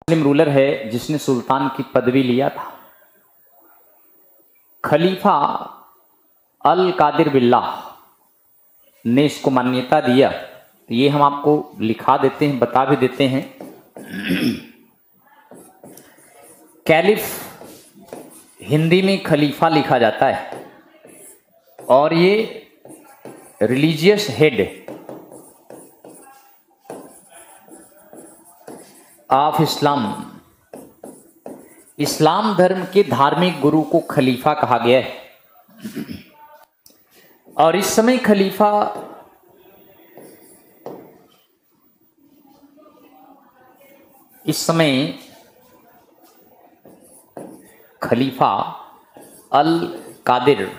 मुस्लिम ruler है जिसने सुल्तान की पदवी लिया था। खलीफा अल कादिर बिल्लाह ने इसको मान्यता दिया। तो ये हम आपको लिखा देते हैं, बता भी देते हैं। कैलिफ हिंदी में खलीफा लिखा जाता है और ये रिलीजियस हेड ऑफ इस्लाम, इस्लाम धर्म के धार्मिक गुरु को खलीफा कहा गया है। और इस समय खलीफा अल कादिर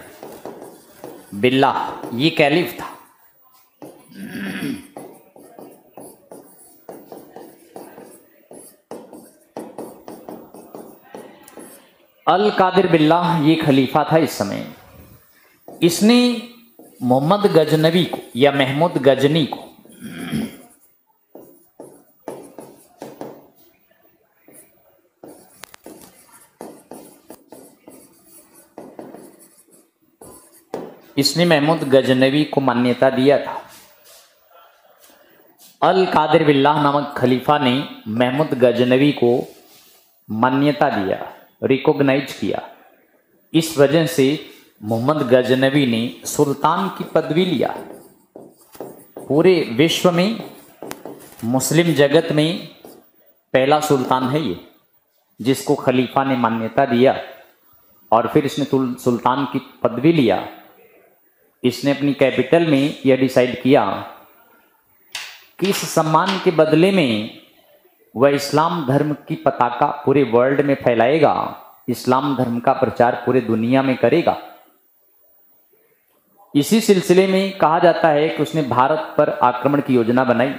बिल्लाह ये कैलिफ था। अल कादिर बिल्लाह ये खलीफा था इस समय। इसने मोहम्मद गजनवी को या महमूद गजनी को महमूद गजनवी को मान्यता दिया था। अल कादिर बिल्लाह नामक खलीफा ने महमूद गजनवी को मान्यता दिया, रिकॉग्नाइज किया। इस वजह से मोहम्मद गजनवी ने सुल्तान की पदवी लिया। पूरे विश्व में मुस्लिम जगत में पहला सुल्तान है ये, जिसको खलीफा ने मान्यता दिया और फिर इसने सुल्तान की पदवी लिया। इसने अपनी कैपिटल में यह डिसाइड किया कि इस सम्मान के बदले में वह इस्लाम धर्म की पताका पूरे वर्ल्ड में फैलाएगा, इस्लाम धर्म का प्रचार पूरे दुनिया में करेगा। इसी सिलसिले में कहा जाता है कि उसने भारत पर आक्रमण की योजना बनाई।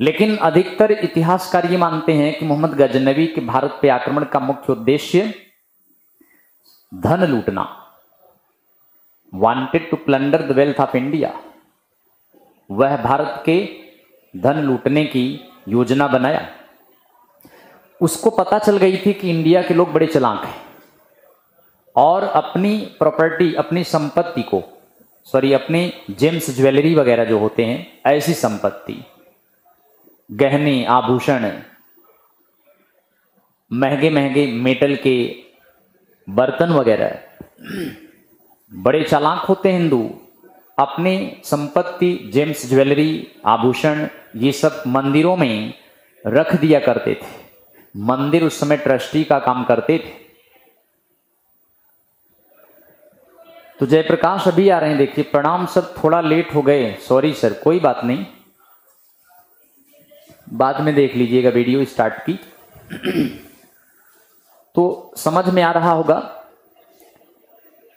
लेकिन अधिकतर इतिहासकार ये मानते हैं कि मोहम्मद गजनवी के भारत पर आक्रमण का मुख्य उद्देश्य धन लूटना, wanted to plunder the wealth of India. वह भारत के धन लूटने की योजना बनाया। उसको पता चल गई थी कि इंडिया के लोग बड़े चालाक हैं और अपनी प्रॉपर्टी, अपनी संपत्ति को, अपने जेम्स ज्वेलरी वगैरह जो होते हैं, ऐसी संपत्ति, गहने, आभूषण, महंगे महंगे मेटल के बर्तन वगैरह, बड़े चालाक होते हैं हिंदू। अपने संपत्ति, जेम्स ज्वेलरी, आभूषण, ये सब मंदिरों में रख दिया करते थे। मंदिर उस समय ट्रस्टी का काम करते थे। तो जयप्रकाश अभी आ रहे हैं, देखिए। प्रणाम सर, थोड़ा लेट हो गए, सॉरी सर। कोई बात नहीं, बाद में देख लीजिएगा वीडियो स्टार्ट की। तो समझ में आ रहा होगा,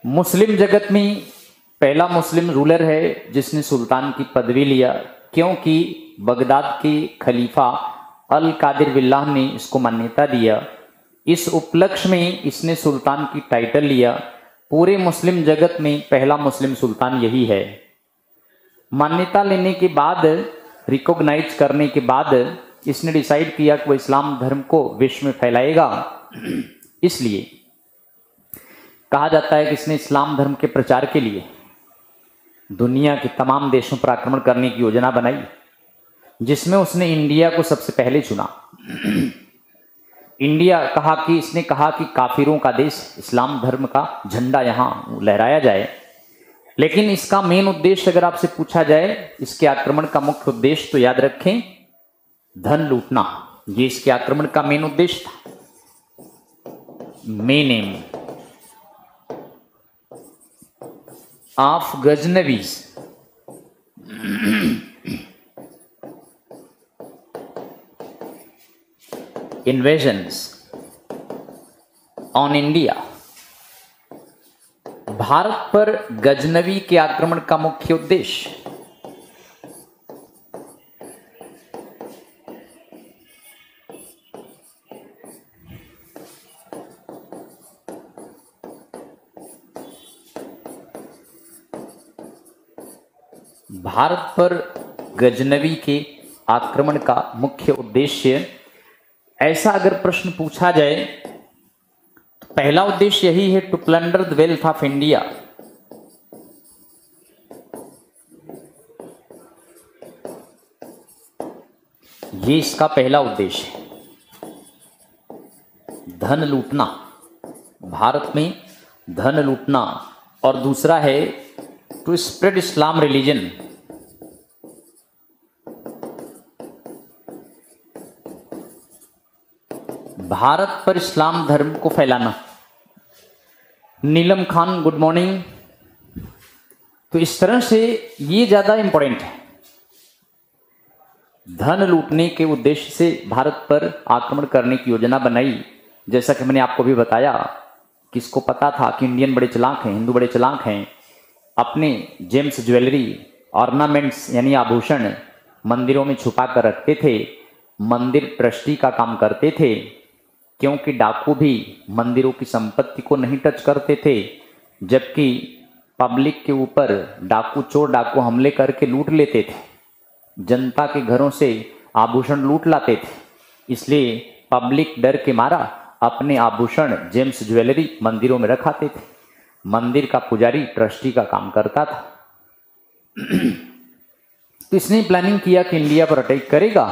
मुस्लिम जगत में पहला मुस्लिम रूलर है जिसने सुल्तान की पदवी लिया, क्योंकि बगदाद के खलीफा अल कादिर बिल्लाह ने इसको मान्यता दिया। इस उपलक्ष्य में इसने सुल्तान की टाइटल लिया। पूरे मुस्लिम जगत में पहला मुस्लिम सुल्तान यही है। मान्यता लेने के बाद, रिकॉग्नाइज करने के बाद, इसने डिसाइड किया कि वो इस्लाम धर्म को विश्व में फैलाएगा। इसलिए कहा जाता है कि इसने इस्लाम धर्म के प्रचार के लिए दुनिया के तमाम देशों पर आक्रमण करने की योजना बनाई, जिसमें उसने इंडिया को सबसे पहले चुना। इंडिया इसने कहा कि काफिरों का देश, इस्लाम धर्म का झंडा यहां लहराया जाए। लेकिन इसका मेन उद्देश्य अगर आपसे पूछा जाए, इसके आक्रमण का मुख्य उद्देश्य, तो याद रखें, धन लूटना। ये इसके आक्रमण का मेन उद्देश्य था, main aim of Ghaznavis. Invasions on India. Bharat पर गजनवी के आक्रमण का मुख्य उद्देश्य भारत पर गजनवी के आक्रमण का मुख्य उद्देश्य ऐसा अगर प्रश्न पूछा जाए तो पहला उद्देश्य यही है, to plunder the wealth of India. ये इसका पहला उद्देश्य है, धन लूटना, भारत में धन लूटना। और दूसरा है to spread Islam religion, Bharat पर इस्लाम धर्म को फैलाना। Neelam Khan good morning. तो इस तरह से ये ज्यादा इंपॉर्टेंट है, धन लूटने के उद्देश्य से भारत पर आक्रमण करने की योजना बनाई। जैसा कि मैंने आपको भी बताया, किसको पता था कि इंडियन बड़े चालाक हैं, हिंदू बड़े चालाक हैं, अपने जेम्स ज्वेलरी ऑर्नामेंट्स यानी आभूषण मंदिरों में छुपा कर रखते थे, मंदिर ट्रस्टी का काम करते थे, क्योंकि डाकू भी मंदिरों की संपत्ति को नहीं टच करते थे, जबकि पब्लिक के ऊपर डाकू चोर डाकू हमले करके लूट लेते थे, जनता के घरों से आभूषण लूट लाते थे। इसलिए पब्लिक डर के मारा अपने आभूषण जेम्स ज्वेलरी मंदिरों में रखाते थे, मंदिर का पुजारी ट्रस्टी का काम करता था। तो इसने प्लानिंग किया कि इंडिया पर अटैक करेगा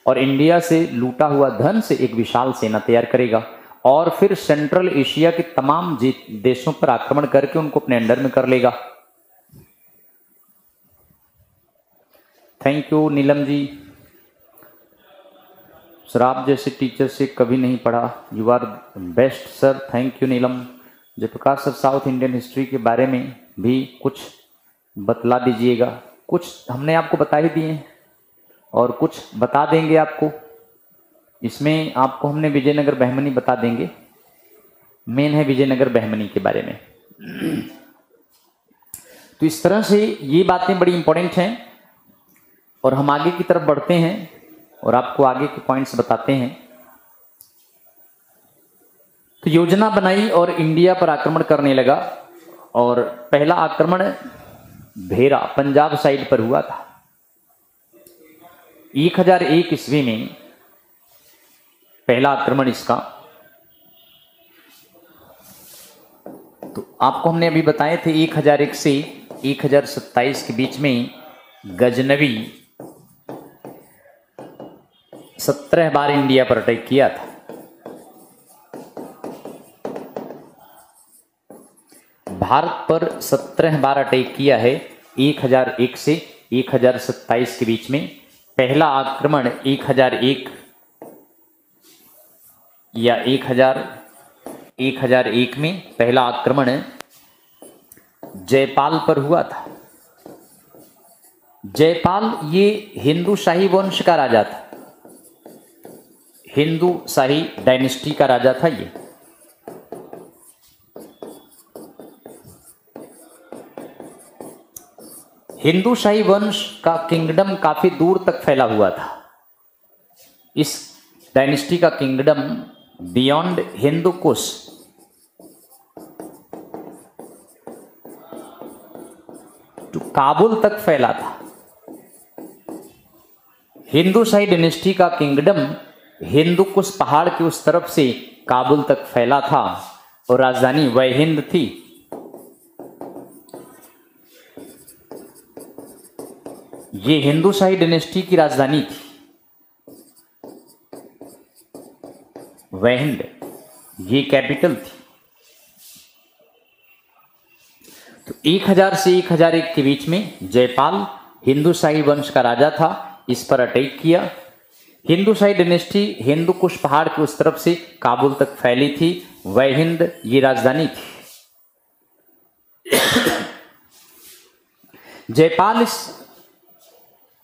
और इंडिया से लूटा हुआ धन से एक विशाल सेना तैयार करेगा और फिर सेंट्रल एशिया के तमाम देशों पर आक्रमण करके उनको अपने अंडर में कर लेगा। Thank you Neelam ji. Sir आप जैसे टीचर से कभी नहीं पढ़ा, you are best sir. Thank you Neelam. Jayprakash sir south Indian history के बारे में भी कुछ बतला दीजिएगा। कुछ हमने आपको बता ही दिए और कुछ बता देंगे आपको। इसमें आपको हमने विजयनगर बहमनी बता देंगे, मेन है विजयनगर बहमनी के बारे में। तो इस तरह से ये बातें बड़ी इंपॉर्टेंट हैं और हम आगे की तरफ बढ़ते हैं और आपको आगे के पॉइंट्स बताते हैं। तो योजना बनाई और इंडिया पर आक्रमण करने लगा और पहला आक्रमण भेरा पंजाब साइड पर हुआ था 1001 ईस्वी में, पहला आक्रमण इसका। तो आपको हमने अभी बताए थे 1001 से 1027 के बीच में गजनवी 17 बार इंडिया पर अटैक किया था। भारत पर 17 बार अटैक किया है 1001 से 1027 के बीच में। पहला आक्रमण 1001 या 1001 में पहला आक्रमण जयपाल पर हुआ था। जयपाल ये हिंदू शाही वंश का राजा था, हिंदू शाही डायनेस्टी का राजा था ये। हिंदू शाही वंश का किंगडम काफी दूर तक फैला हुआ था। इस डायनेस्टी का kingdom beyond Hindu Kush to Kabul तक फैला था। हिंदू शाही डायनेस्टी का किंगडम हिंदू कुश पहाड़ के उस तरफ से काबुल तक फैला था और राजधानी वह हिंद थी। ये हिंदू शाही डायनेस्टी की राजधानी थी वहिंद, ये कैपिटल थी। तो 1000 से 1001 के बीच में जयपाल हिंदू शाही वंश का राजा था, इस पर अटैक किया। हिंदू शाही डायनेस्टी हिंदू कुश पहाड़ की उस तरफ से काबुल तक फैली थी, वहिंद ये राजधानी थी। जयपाल इस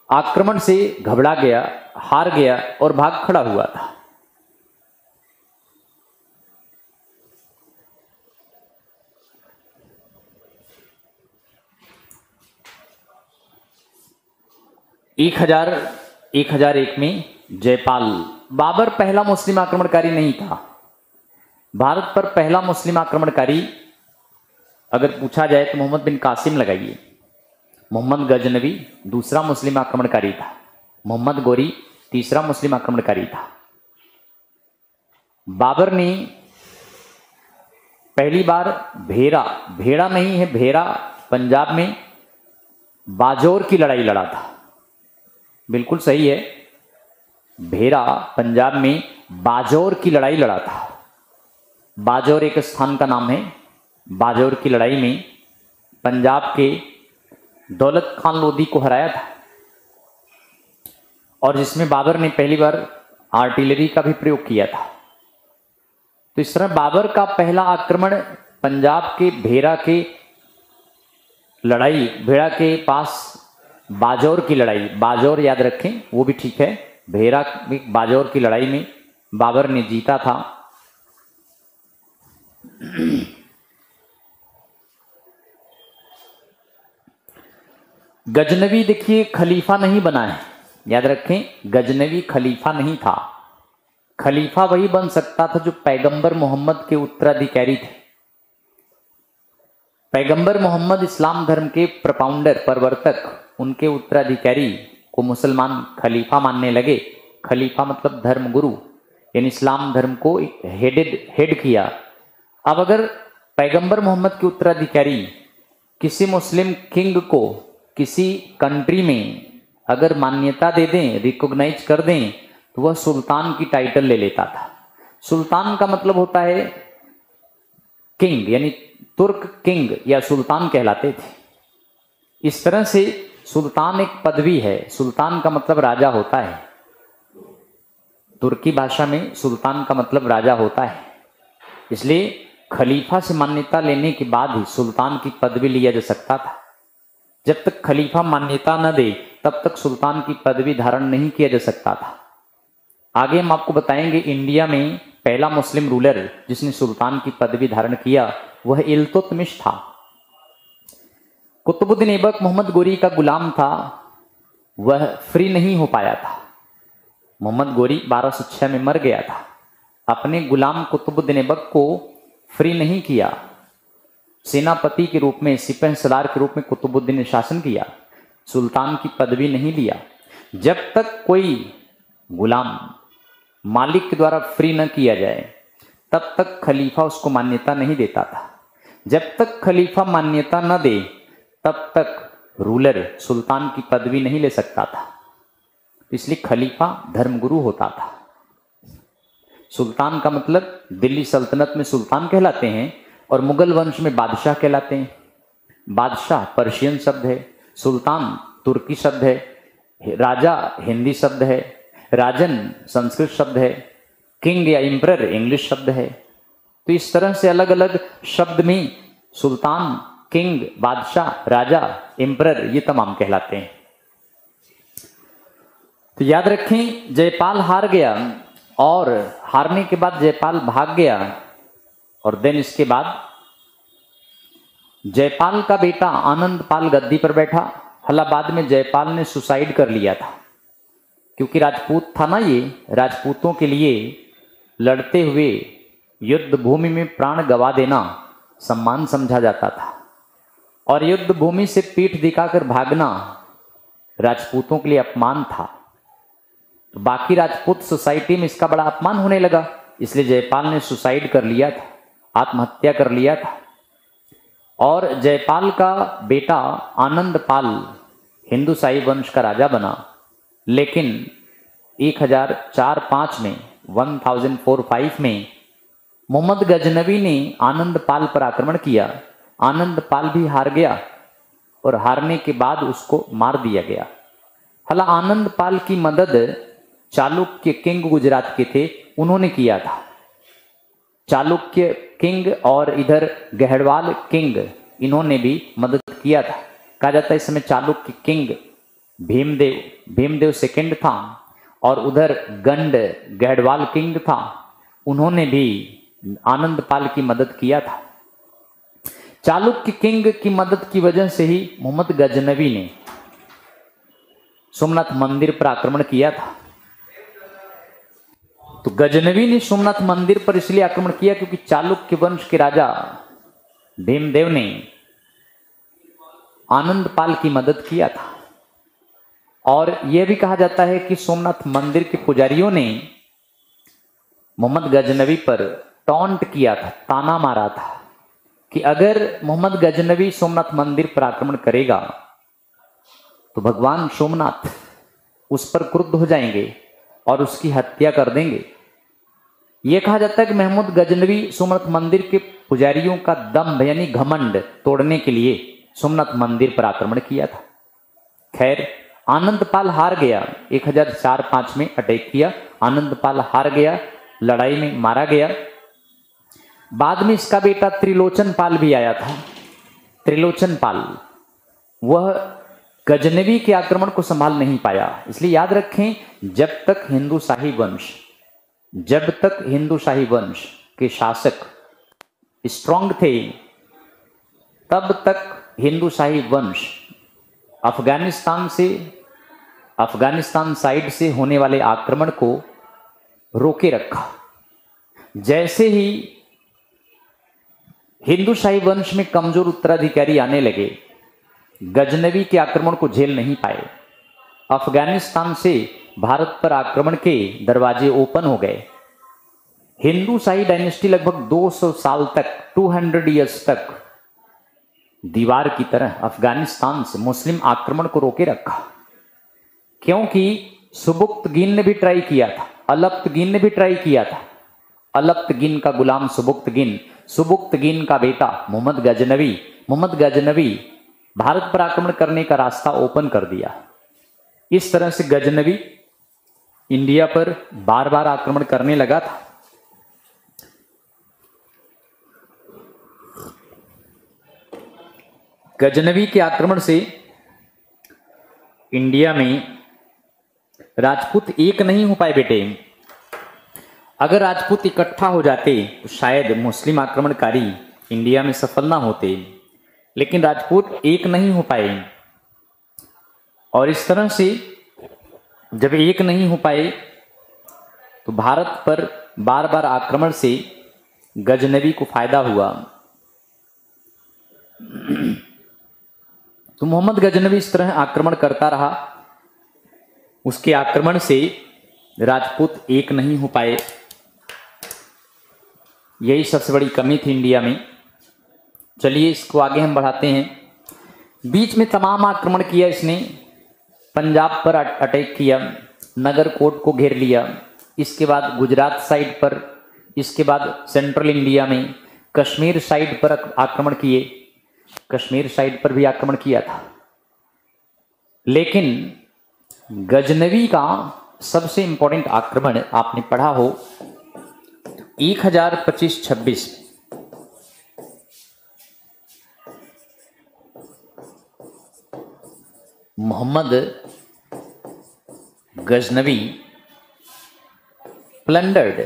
आक्रमण से घबरा गया, हार गया और भाग खड़ा हुआ था। एक हजार एक में जयपाल, बाबर पहला मुस्लिम आक्रमणकारी नहीं था। भारत पर पहला मुस्लिम आक्रमणकारी अगर पूछा जाए तो मोहम्मद बिन कासिम लगाइए। मोहम्मद गजनवी दूसरा मुस्लिम आक्रमणकारी था, मोहम्मद गोरी तीसरा मुस्लिम आक्रमणकारी था। बाबर ने पहली बार भेड़ा नहीं है, भेरा पंजाब में बाजौर की लड़ाई लड़ा था। बिल्कुल सही है, भेरा पंजाब में बाजौर की लड़ाई लड़ा था। बाजौर एक स्थान का नाम है। बाजौर की लड़ाई में पंजाब के दौलत खान लोधी को हराया था, और जिसमें बाबर ने पहली बार आर्टिलरी का भी प्रयोग किया था। तो इस तरह बाबर का पहला आक्रमण पंजाब के भेरा के पास बाजौर की लड़ाई, बाजौर याद रखें, वो भी ठीक है, भेरा में बाजौर की लड़ाई में बाबर ने जीता था। गजनवी देखिए खलीफा नहीं बना है, याद रखें, गजनवी खलीफा नहीं था। खलीफा वही बन सकता था जो पैगंबर मोहम्मद के उत्तराधिकारी थे। पैगंबर मोहम्मद इस्लाम धर्म के प्रपाउंडर, प्रवर्तक, उनके उत्तराधिकारी को मुसलमान खलीफा मानने लगे। खलीफा मतलब धर्मगुरु, यानी इस्लाम धर्म को हेड किया। अब अगर पैगंबर मोहम्मद के उत्तराधिकारी किसी मुस्लिम किंग को किसी कंट्री में अगर मान्यता दे दें, रिकॉग्नाइज कर दें, तो वह सुल्तान की टाइटल ले लेता था। सुल्तान का मतलब होता है किंग, यानी तुर्क किंग या सुल्तान कहलाते थे। इस तरह से सुल्तान एक पदवी है। सुल्तान का मतलब राजा होता है। तुर्की भाषा में सुल्तान का मतलब राजा होता है। इसलिए खलीफा से मान्यता लेने के बाद ही सुल्तान की पदवी लिया जा सकता था। जब तक खलीफा मान्यता न दे तब तक सुल्तान की पदवी धारण नहीं किया जा सकता था। आगे हम आपको बताएंगे इंडिया में पहला मुस्लिम रूलर जिसने सुल्तान की पदवी धारण किया वह इल्तुतमिश था। कुतुबुद्दीन ऐबक मोहम्मद गोरी का गुलाम था, वह फ्री नहीं हो पाया था। मोहम्मद गोरी 1206 में मर गया था। अपने गुलाम कुतुबुद्दीन ऐबक को फ्री नहीं किया। सेनापति के रूप में, सिपह सलार के रूप में कुतुबुद्दीन ने शासन किया, सुल्तान की पदवी नहीं लिया। जब तक कोई गुलाम मालिक के द्वारा फ्री न किया जाए तब तक खलीफा उसको मान्यता नहीं देता था। जब तक खलीफा मान्यता न दे तब तक रूलर सुल्तान की पदवी नहीं ले सकता था। इसलिए खलीफा धर्मगुरु होता था। सुल्तान का मतलब दिल्ली सल्तनत में सुल्तान कहलाते हैं और मुगल वंश में बादशाह कहलाते हैं। बादशाह पर्शियन शब्द है, सुल्तान तुर्की शब्द है, राजा हिंदी शब्द है, राजन संस्कृत शब्द है, किंग या एम्परर इंग्लिश शब्द है। तो इस तरह से अलग अलग शब्द में सुल्तान, किंग, बादशाह, राजा, एम्परर ये तमाम कहलाते हैं। तो याद रखें, जयपाल हार गया और हारने के बाद जयपाल भाग गया, और देन इसके बाद जयपाल का बेटा आनंदपाल गद्दी पर बैठा। इलाहाबाद में जयपाल ने सुसाइड कर लिया था, क्योंकि राजपूत था ना, ये राजपूतों के लिए लड़ते हुए युद्ध भूमि में प्राण गंवा देना सम्मान समझा जाता था, और युद्ध भूमि से पीठ दिखाकर भागना राजपूतों के लिए अपमान था। तो बाकी राजपूत सोसाइटी में इसका बड़ा अपमान होने लगा, इसलिए जयपाल ने सुसाइड कर लिया था, आत्महत्या कर लिया था। और जयपाल का बेटा आनंदपाल हिंदू शाही वंश का राजा बना, लेकिन 1004-5 में 1045 में मोहम्मद गजनवी ने आनंदपाल पर आक्रमण किया। आनंदपाल भी हार गया और हारने के बाद उसको मार दिया गया। हालांकि आनंदपाल की मदद चालुक्य किंग गुजरात के थे, उन्होंने किया था। चालुक्य किंग और इधर गहड़वाल किंग, इन्होंने भी मदद किया था। कहा जाता है इस समय चालुक्य किंग भीमदेव सेकंड था, और उधर गंड गहड़वाल किंग था, उन्होंने भी आनंदपाल की मदद किया था। चालुक्य किंग की मदद की वजह से ही मोहम्मद गजनवी ने सोमनाथ मंदिर पर आक्रमण किया था। तो गजनवी ने सोमनाथ मंदिर पर इसलिए आक्रमण किया क्योंकि चालुक्य वंश के राजा भीमदेव ने आनंदपाल की मदद किया था। और यह भी कहा जाता है कि सोमनाथ मंदिर के पुजारियों ने मोहम्मद गजनवी पर टॉन्ट किया था, ताना मारा था कि अगर मोहम्मद गजनवी सोमनाथ मंदिर पर आक्रमण करेगा तो भगवान सोमनाथ उस पर क्रुद्ध हो जाएंगे और उसकी हत्या कर देंगे। यह कहा जाता है कि महमूद गजनवी सोमनाथ मंदिर के पुजारियों का दम्भ यानी घमंड तोड़ने के लिए सोमनाथ मंदिर पर आक्रमण किया था। खैर आनंदपाल हार गया, 1004-5 में अटैक किया, आनंदपाल हार गया, लड़ाई में मारा गया। बाद में इसका बेटा त्रिलोचन पाल भी आया था। त्रिलोचन पाल वह गजनवी के आक्रमण को संभाल नहीं पाया। इसलिए याद रखें, जब तक हिंदू शाही वंश के शासक स्ट्रांग थे, तब तक हिंदू शाही वंश अफगानिस्तान साइड से होने वाले आक्रमण को रोके रखा। जैसे ही हिंदू शाही वंश में कमजोर उत्तराधिकारी आने लगे, गजनवी के आक्रमण को झेल नहीं पाए, अफगानिस्तान से भारत पर आक्रमण के दरवाजे ओपन हो गए। हिंदू शाही डायनेस्टी लगभग 200 साल तक, 200 ईयर्स तक दीवार की तरह अफगानिस्तान से मुस्लिम आक्रमण को रोके रखा। क्योंकि सुबुक्तगिन ने भी ट्राई किया था, अलप्तगिन ने भी ट्राई किया था। अलप्तगिन का गुलाम सुबुक्तगिन का बेटा मोहम्मद गजनवी भारत पर आक्रमण करने का रास्ता ओपन कर दिया। इस तरह से गजनवी इंडिया पर बार बार आक्रमण करने लगा था। गजनवी के आक्रमण से इंडिया में राजपूत एक नहीं हो पाए बेटे। अगर राजपूत इकट्ठा हो जाते तो शायद मुस्लिम आक्रमणकारी इंडिया में सफल ना होते, लेकिन राजपूत एक नहीं हो पाए। और इस तरह से जब एक नहीं हो पाए तो भारत पर बार बार आक्रमण से गजनवी को फायदा हुआ। तो मोहम्मद गजनवी इस तरह आक्रमण करता रहा। उसके आक्रमण से राजपूत एक नहीं हो पाए। यही सबसे बड़ी कमी थी इंडिया में। चलिए इसको आगे हम बढ़ाते हैं। बीच में तमाम आक्रमण किया इसने। पंजाब पर अटैक किया, नगरकोट को घेर लिया, इसके बाद गुजरात साइड पर, इसके बाद सेंट्रल इंडिया में कश्मीर साइड पर आक्रमण किए। कश्मीर साइड पर भी आक्रमण किया था। लेकिन गजनवी का सबसे इंपॉर्टेंट आक्रमण आपने पढ़ा हो 1025-26 मोहम्मद गजनवी प्लंडर्ड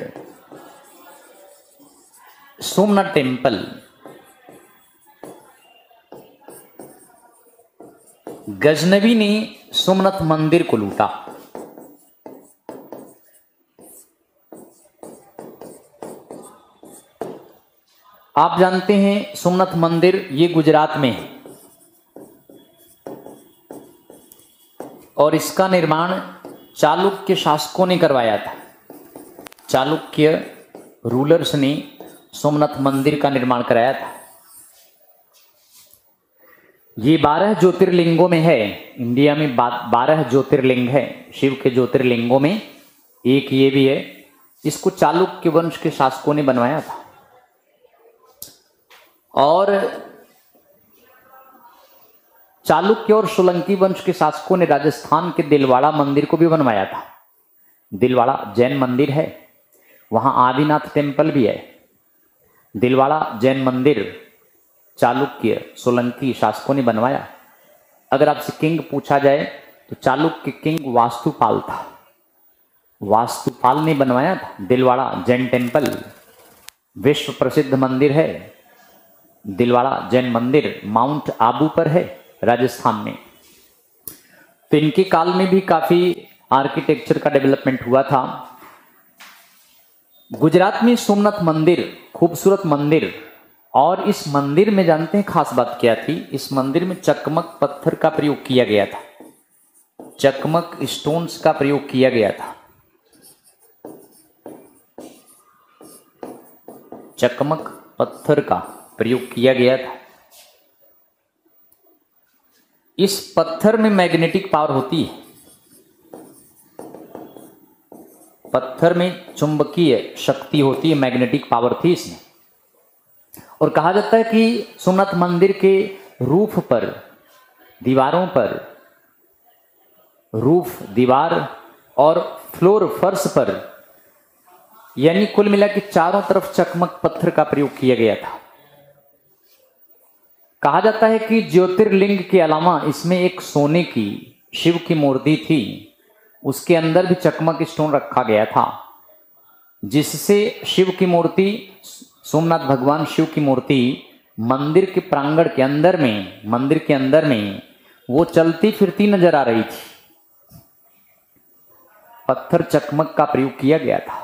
सोमनाथ टेम्पल। गजनवी ने सोमनाथ मंदिर को लूटा। आप जानते हैं सोमनाथ मंदिर ये गुजरात में है और इसका निर्माण चालुक्य शासकों ने करवाया था। चालुक्य रूलर्स ने सोमनाथ मंदिर का निर्माण कराया था। ये 12 ज्योतिर्लिंगों में है। इंडिया में 12 ज्योतिर्लिंग है। शिव के ज्योतिर्लिंगों में एक ये भी है। इसको चालुक्य वंश के शासकों ने बनवाया था। और चालुक्य और सोलंकी वंश के शासकों ने राजस्थान के दिलवाड़ा मंदिर को भी बनवाया था। दिलवाड़ा जैन मंदिर है, वहां आदिनाथ टेम्पल भी है। दिलवाड़ा जैन मंदिर चालुक्य सोलंकी शासकों ने बनवाया। अगर आपसे किंग पूछा जाए तो चालुक्य किंग वास्तुपाल था। वास्तुपाल ने बनवाया था दिलवाड़ा जैन टेम्पल। विश्व प्रसिद्ध मंदिर है दिलवाड़ा जैन मंदिर, माउंट आबू पर है राजस्थान में। तो इनके काल में भी काफी आर्किटेक्चर का डेवलपमेंट हुआ था। गुजरात में सोमनाथ मंदिर खूबसूरत मंदिर, और इस मंदिर में जानते हैं खास बात क्या थी? इस मंदिर में चकमक पत्थर का प्रयोग किया गया था। चकमक स्टोन्स का प्रयोग किया गया था। चकमक पत्थर का प्रयोग किया गया था। इस पत्थर में मैग्नेटिक पावर होती है, पत्थर में चुंबकीय शक्ति होती है, मैग्नेटिक पावर थी इसमें। और कहा जाता है कि सोमनाथ मंदिर के रूफ पर, दीवारों पर, रूफ दीवार और फ्लोर फर्श पर, यानी कुल मिला के चारों तरफ चकमक पत्थर का प्रयोग किया गया था। कहा जाता है कि ज्योतिर्लिंग के अलावा इसमें एक सोने की शिव की मूर्ति थी, उसके अंदर भी चकमक स्टोन रखा गया था, जिससे शिव की मूर्ति, सोमनाथ भगवान शिव की मूर्ति मंदिर के प्रांगण के अंदर में, मंदिर के अंदर में वो चलती फिरती नजर आ रही थी। पत्थर चकमक का प्रयोग किया गया था,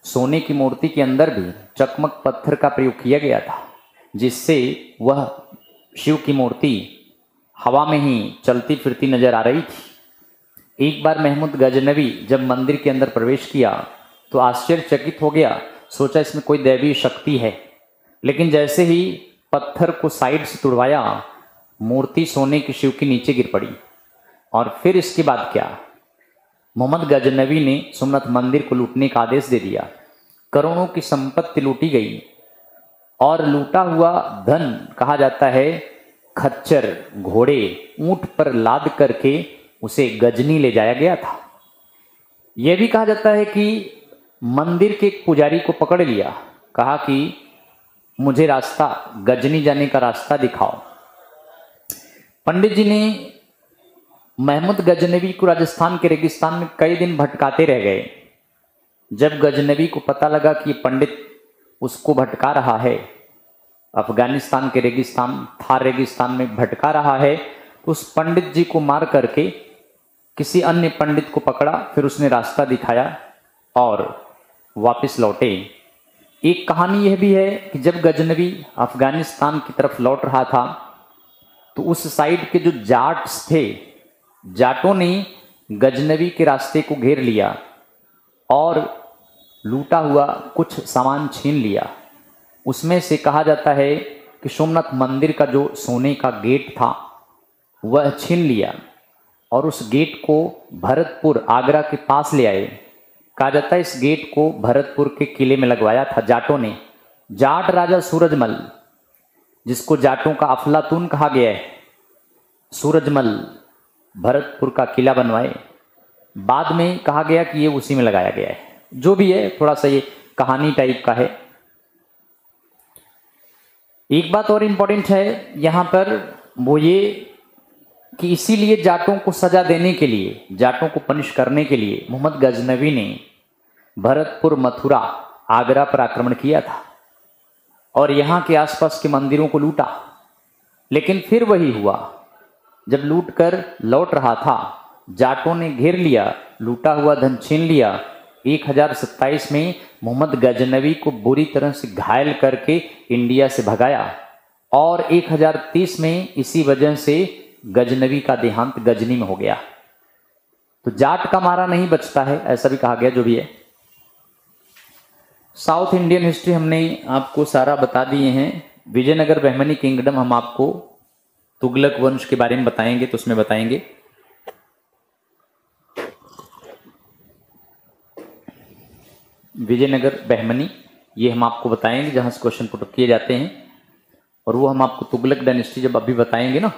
सोने की मूर्ति के अंदर भी चकमक पत्थर का प्रयोग किया गया था, जिससे वह शिव की मूर्ति हवा में ही चलती फिरती नजर आ रही थी। एक बार महमूद गजनवी जब मंदिर के अंदर प्रवेश किया तो आश्चर्यचकित हो गया, सोचा इसमें कोई दैवीय शक्ति है, लेकिन जैसे ही पत्थर को साइड से तुड़वाया, मूर्ति सोने की शिव की नीचे गिर पड़ी। और फिर इसके बाद क्या, मोहम्मद गजनवी ने सोमनाथ मंदिर को लूटने का आदेश दे दिया। करोड़ों की संपत्ति लूटी गई और लूटा हुआ धन, कहा जाता है, खच्चर, घोड़े, ऊंट पर लाद करके उसे गजनी ले जाया गया था। यह भी कहा जाता है कि मंदिर के एक पुजारी को पकड़ लिया, कहा कि मुझे रास्ता, गजनी जाने का रास्ता दिखाओ। पंडित जी ने महमूद गजनवी को राजस्थान के रेगिस्तान में कई दिन भटकाते रह गए। जब गजनवी को पता लगा कि पंडित उसको भटका रहा है, अफगानिस्तान के रेगिस्तान, थार रेगिस्तान में भटका रहा है, तो उस पंडित जी को मार करके किसी अन्य पंडित को पकड़ा, फिर उसने रास्ता दिखाया और वापस लौटे। एक कहानी यह भी है कि जब गजनवी अफगानिस्तान की तरफ लौट रहा था तो उस साइड के जो जाट्स थे, जाटों ने गजनवी के रास्ते को घेर लिया और लूटा हुआ कुछ सामान छीन लिया। उसमें से कहा जाता है कि सोमनाथ मंदिर का जो सोने का गेट था वह छीन लिया और उस गेट को भरतपुर, आगरा के पास ले आए। कहा जाता है इस गेट को भरतपुर के किले में लगवाया था जाटों ने। जाट राजा सूरजमल, जिसको जाटों का अफलातून कहा गया है, सूरजमल भरतपुर का किला बनवाए। बाद में कहा गया कि ये उसी में लगाया गया है। जो भी है, थोड़ा सा ये कहानी टाइप का है। एक बात और इंपॉर्टेंट है यहां पर, वो ये कि इसीलिए जाटों को सजा देने के लिए, जाटों को पनिश करने के लिए मोहम्मद गजनवी ने भरतपुर, मथुरा, आगरा पर आक्रमण किया था और यहाँ के आसपास के मंदिरों को लूटा। लेकिन फिर वही हुआ, जब लूट कर लौट रहा था, जाटों ने घेर लिया, लूटा हुआ धन छीन लिया। 1027 में मोहम्मद गजनवी को बुरी तरह से घायल करके इंडिया से भगाया और 1030 में इसी वजह से गजनवी का देहांत गजनी में हो गया। तो जाट का मारा नहीं बचता है, ऐसा भी कहा गया। जो भी है, साउथ इंडियन हिस्ट्री हमने आपको सारा बता दिए हैं। विजयनगर बहमनी किंगडम हम आपको तुगलक वंश के बारे में बताएंगे, तो उसमें बताएंगे विजयनगर बहमनी, ये हम आपको बताएंगे जहां से क्वेश्चन पुट किए जाते हैं। और वो हम आपको तुगलक डायनेस्टी जब अभी बताएंगे ना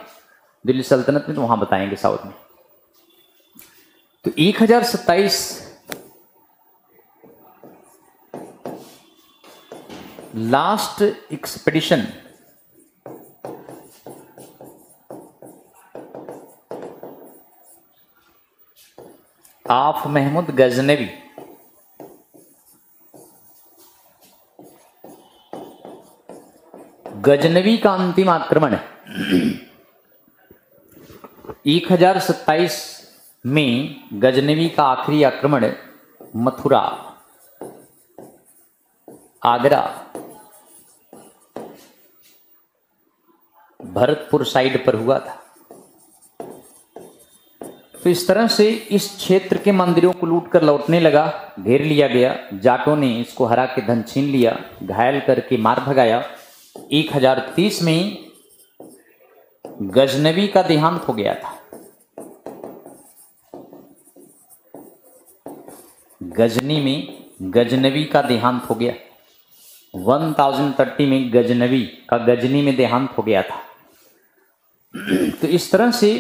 दिल्ली सल्तनत में, तो वहां बताएंगे साउथ में। तो 1027 last expedition of Mahmud Ghaznavi, Ghaznavi का अंतिम आक्रमण 1027 में, गजनवी का आखिरी आक्रमण मथुरा, आगरा, भरतपुर साइड पर हुआ था। तो इस तरह से इस क्षेत्र के मंदिरों को लूट कर लौटने लगा, घेर लिया गया। जाटों ने इसको हरा के धन छीन लिया, घायल करके मार भगाया। 1030 में गजनवी का देहांत हो गया था। गजनी में गजनवी का देहांत हो गया। 1030 में गजनी में देहांत हो गया था। तो इस तरह से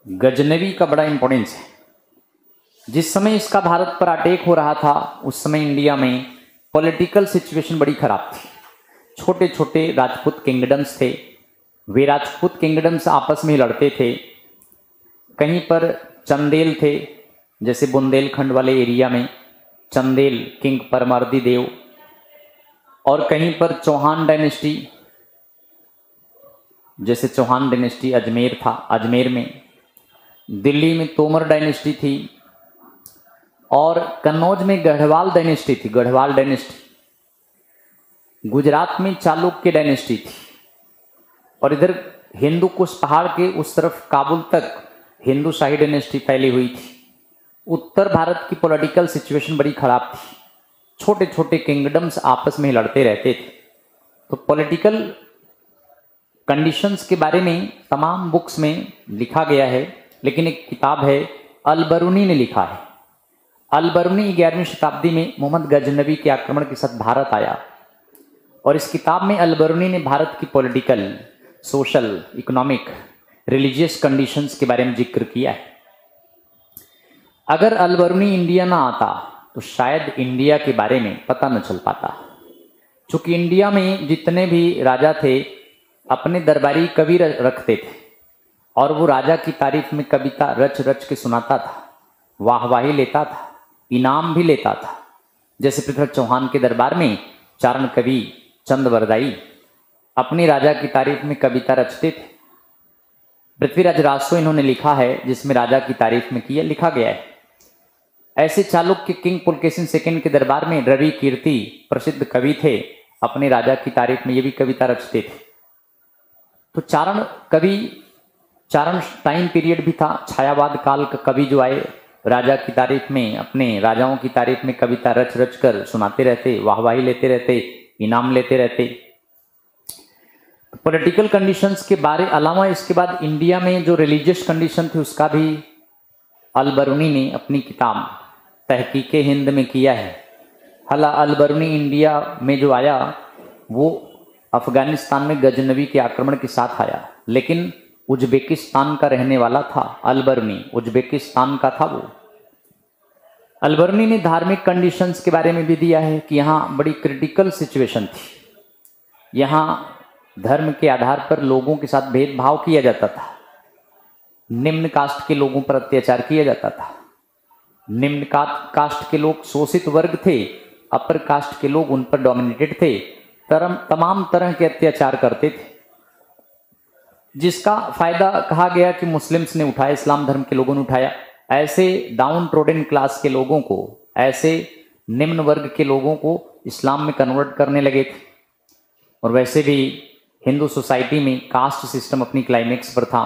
गजनवी का बड़ा इंपॉर्टेंस है। जिस समय इसका भारत पर अटैक हो रहा था उस समय इंडिया में पॉलिटिकल सिचुएशन बड़ी खराब थी। छोटे छोटे राजपूत किंगडम्स थे, वे राजपूत किंगडम्स आपस में लड़ते थे। कहीं पर चंदेल थे, जैसे बुंदेलखंड वाले एरिया में चंदेल किंग परमार्दी देव, और कहीं पर चौहान डायनेस्टी, जैसे चौहान डायनेस्टी अजमेर था, अजमेर में। दिल्ली में तोमर डायनेस्टी थी, और कन्नौज में गढ़वाल डायनेस्टी थी, गढ़वाल डायनेस्टी। गुजरात में चालुक्य डायनेस्टी थी, और इधर हिंदू कुश पहाड़ के उस तरफ काबुल तक हिंदू शाही डायनेस्टी फैली हुई थी। उत्तर भारत की पॉलिटिकल सिचुएशन बड़ी खराब थी। छोटे छोटे किंगडम्स आपस में लड़ते रहते थे। तो पॉलिटिकल कंडीशंस के बारे में तमाम बुक्स में लिखा गया है, लेकिन एक किताब है अल-बरूनी ने लिखा है। अल-बरूनी 11वीं शताब्दी में मोहम्मद गजनवी के आक्रमण के साथ भारत आया, और इस किताब में अल-बरूनी ने भारत की political, social, economic, religious conditions के बारे में जिक्र किया है। अगर अल-बरूनी इंडिया ना आता तो शायद इंडिया के बारे में पता न चल पाता। चूंकि इंडिया में जितने भी राजा थे अपने दरबारी कवि रखते थे, और वो राजा की तारीफ में कविता रच रच के सुनाता था, वाहवाही लेता था, इनाम भी लेता था। जैसे पृथ्वीराज चौहान के दरबार में चारण कवि चंदवरदाई अपने राजा की तारीफ में कविता रचते थे। पृथ्वीराज रासो इन्होंने लिखा है, जिसमें राजा की तारीफ में किया लिखा गया है। ऐसे चालुक्य किंग पुलकेशिन सेकंड के दरबार में रवि कीर्ति प्रसिद्ध कवि थे, अपने राजा की तारीफ में ये भी कविता रचते थे। तो चारण कवि, चारण टाइम पीरियड भी था, छायावाद काल का कवि जो आए राजा की तारीफ में, अपने राजाओं की तारीफ में कविता रच रच कर सुनाते रहते, वाहवाही लेते रहते, इनाम लेते रहते। पॉलिटिकल कंडीशंस के बारे अलावा इसके बाद इंडिया में जो रिलीजियस कंडीशन थी उसका भी अल-बरूनी ने अपनी किताब तहकीके हिंद में किया है। हालांकि अल-बरूनी इंडिया में जो आया वो अफगानिस्तान में गजनवी के आक्रमण के साथ आया, लेकिन उज्बेकिस्तान का रहने वाला था अल-बरूनी, उज्बेकिस्तान का था वो। अल-बरूनी ने धार्मिक कंडीशंस के बारे में भी दिया है कि यहाँ बड़ी क्रिटिकल सिचुएशन थी। यहाँ धर्म के आधार पर लोगों के साथ भेदभाव किया जाता था, निम्न कास्ट के लोगों पर अत्याचार किया जाता था। निम्न कास्ट के लोग शोषित वर्ग थे, अपर कास्ट के लोग उन पर डोमिनेटेड थे, तमाम तरह के अत्याचार करते थे, जिसका फायदा कहा गया कि मुस्लिम्स ने उठाया, इस्लाम धर्म के लोगों ने उठाया। ऐसे डाउन ट्रोडन क्लास के लोगों को, ऐसे निम्न वर्ग के लोगों को इस्लाम में कन्वर्ट करने लगे थे। और वैसे भी हिंदू सोसाइटी में कास्ट सिस्टम अपनी क्लाइमेक्स पर था।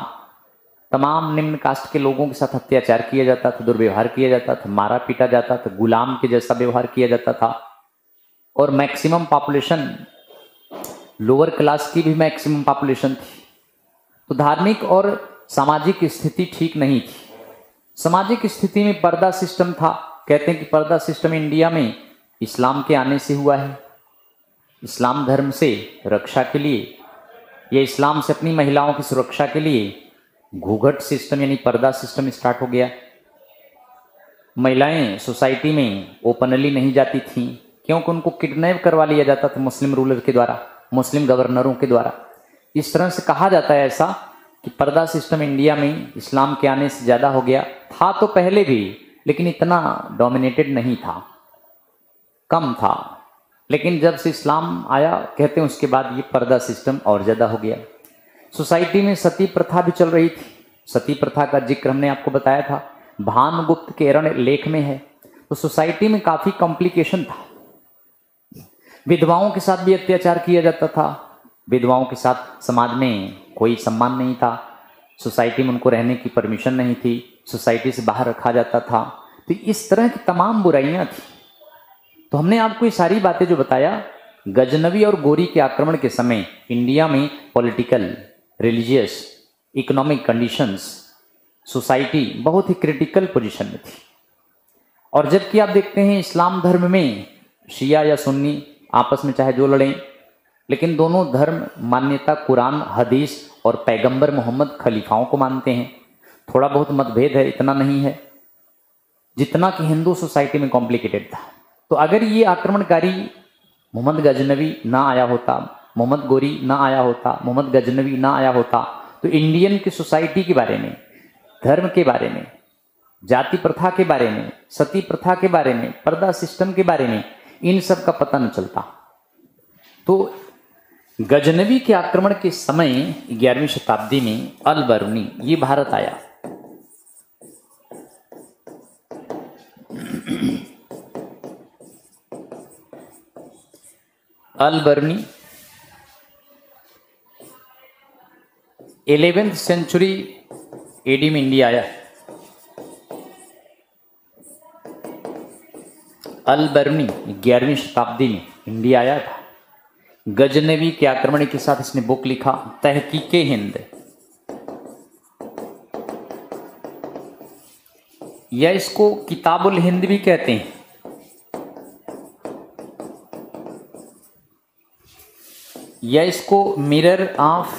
तमाम निम्न कास्ट के लोगों के साथ अत्याचार किया जाता था, दुर्व्यवहार किया जाता था, मारा पीटा जाता था, गुलाम के जैसा व्यवहार किया जाता था। और मैक्सिमम पॉपुलेशन लोअर क्लास की भी मैक्सिमम पॉपुलेशन थी। तो धार्मिक और सामाजिक स्थिति ठीक नहीं थी। सामाजिक स्थिति में पर्दा सिस्टम था। कहते हैं कि पर्दा सिस्टम इंडिया में इस्लाम के आने से हुआ है। इस्लाम धर्म से रक्षा के लिए या इस्लाम से अपनी महिलाओं की सुरक्षा के लिए घूंघट सिस्टम यानी पर्दा सिस्टम स्टार्ट हो गया। महिलाएं सोसाइटी में ओपनली नहीं जाती थीं, क्योंकि उनको किडनैप करवा लिया जाता था मुस्लिम रूलर के द्वारा, मुस्लिम गवर्नरों के द्वारा। इस तरह से कहा जाता है ऐसा कि पर्दा सिस्टम इंडिया में इस्लाम के आने से ज़्यादा हो गया। था तो पहले भी, लेकिन इतना डोमिनेटेड नहीं था, कम था। लेकिन जब से इस्लाम आया, कहते हैं उसके बाद ये पर्दा सिस्टम और ज़्यादा हो गया। सोसाइटी में सती प्रथा भी चल रही थी। सती प्रथा का जिक्र हमने आपको बताया था, भानुगुप्त के अरण्य लेख में है। तो सोसाइटी में काफ़ी कॉम्प्लिकेशन था। विधवाओं के साथ भी अत्याचार किया जाता था। विधवाओं के साथ समाज में कोई सम्मान नहीं था। सोसाइटी में उनको रहने की परमिशन नहीं थी, सोसाइटी से बाहर रखा जाता था। तो इस तरह की तमाम बुराइयां थी। तो हमने आपको ये सारी बातें जो बताया, गजनवी और गोरी के आक्रमण के समय इंडिया में political, religious, economic conditions, society बहुत ही क्रिटिकल पोजीशन में थी। और जबकि आप देखते हैं इस्लाम धर्म में शिया या सुन्नी आपस में चाहे जो लड़ें, लेकिन दोनों धर्म मान्यता कुरान, हदीस और पैगंबर मोहम्मद खलीफाओं को मानते हैं। थोड़ा बहुत मतभेद है, इतना नहीं है जितना कि हिंदू सोसाइटी में कॉम्प्लिकेटेड था। तो अगर ये आक्रमणकारी मोहम्मद गजनवी ना आया होता, मोहम्मद गोरी ना आया होता, मोहम्मद गजनवी ना आया होता, तो इंडियन की सोसाइटी के बारे में, धर्म के बारे में, जाति प्रथा के बारे में, सती प्रथा के बारे में, पर्दा सिस्टम के बारे में, इन सब का पता न चलता। तो गजनवी के आक्रमण के समय 11वीं शताब्दी में अल बरूनी ये भारत आया। अल बरूनी 11वीं सेंचुरी एडी में इंडिया आया। अल बरूनी 11वीं शताब्दी में इंडिया आया था। गजनवी के आक्रमण के साथ इसने बुक लिखा, तहकीके हिंद, या इसको किताबुल हिंद भी कहते हैं। या इसको मिरर ऑफ